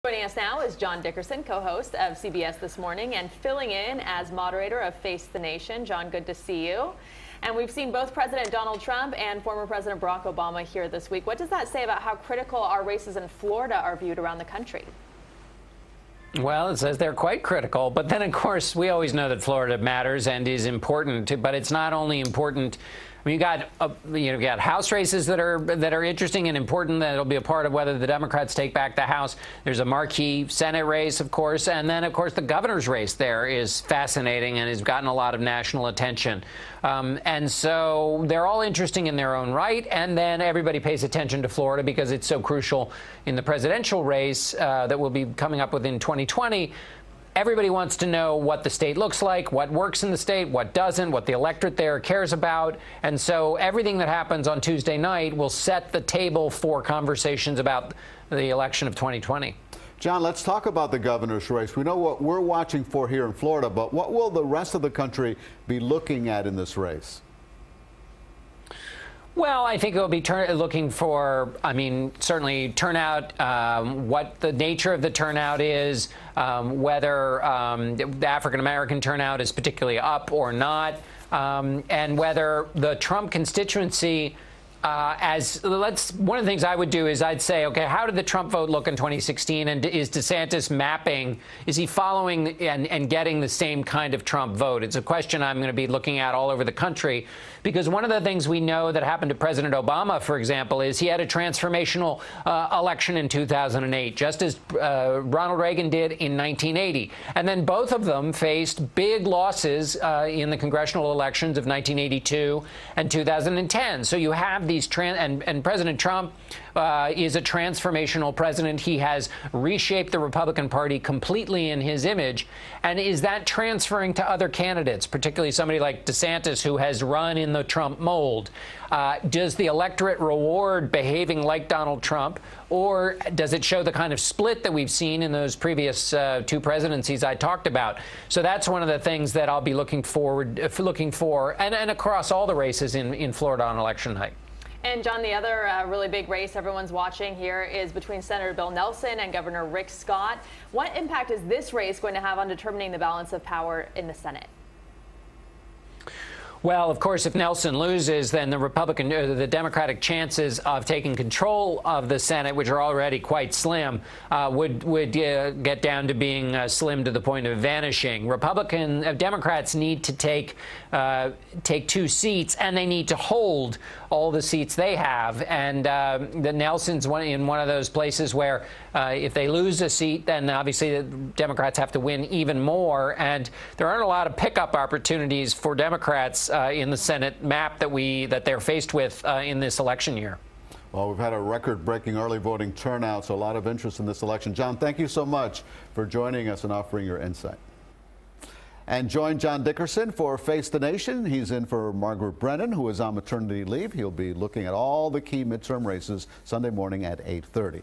Joining us now is John Dickerson, co-host of CBS This Morning and filling in as moderator of Face the Nation. John, good to see you. And we've seen both President Donald Trump and former President Barack Obama here this week. What does that say about how critical our races in Florida are viewed around the country? Well, it says they're quite critical, but then, of course, we always know that Florida matters and is important, but it's not only important. I mean, you got House races that are interesting and important that'll be a part of whether the Democrats take back the House. There's a marquee Senate race, of course, and then, of course, the governor's race there is fascinating and has gotten a lot of national attention. And so they're all interesting in their own right, and then everybody pays attention to Florida because it's so crucial in the presidential race that will be coming up within 2020. Everybody wants to know what the state looks like, what works in the state, what doesn't, what the electorate there cares about. And so everything that happens on Tuesday night will set the table for conversations about the election of 2020. John, let's talk about the governor's race. We know what we're watching for here in Florida, but what will the rest of the country be looking at in this race? Well, I think it'll be looking for, certainly turnout, what the nature of the turnout is, whether the African-American turnout is particularly up or not, and whether the Trump constituency one of the things I would do is I'd say, okay, how did the Trump vote look in 2016? And is DeSantis mapping, is he following and getting the same kind of Trump vote? It's a question I'm going to be looking at all over the country, because one of the things we know that happened to President Obama, for example, is he had a transformational election in 2008, just as Ronald Reagan did in 1980. And then both of them faced big losses in the congressional elections of 1982 and 2010. So you have these and President Trump is a transformational president. He has reshaped the Republican Party completely in his image. And is that transferring to other candidates, particularly somebody like DeSantis, who has run in the Trump mold? Does the electorate reward behaving like Donald Trump, or does it show the kind of split that we've seen in those previous two presidencies I talked about? So that's one of the things that I'll be looking for, and across all the races in Florida on election night. And, John, the other really big race everyone's watching here is between Senator Bill Nelson and Governor Rick Scott. What impact is this race going to have on determining the balance of power in the Senate? Well, of course, if Nelson loses, then the Democratic chances of taking control of the Senate, which are already quite slim, would get down to being slim to the point of vanishing. Democrats need to take 2 seats, and they need to hold all the seats they have. And the Nelson's in one of those places where if they lose a seat, then obviously the Democrats have to win even more. And there aren't a lot of pickup opportunities for Democrats in the Senate map that they're faced with in this election year. Well, we've had a record-breaking early voting turnout, so a lot of interest in this election. John, thank you so much for joining us and offering your insight. And join John Dickerson for Face the Nation. He's in for Margaret Brennan, who is on maternity leave. He'll be looking at all the key midterm races Sunday morning at 8:30.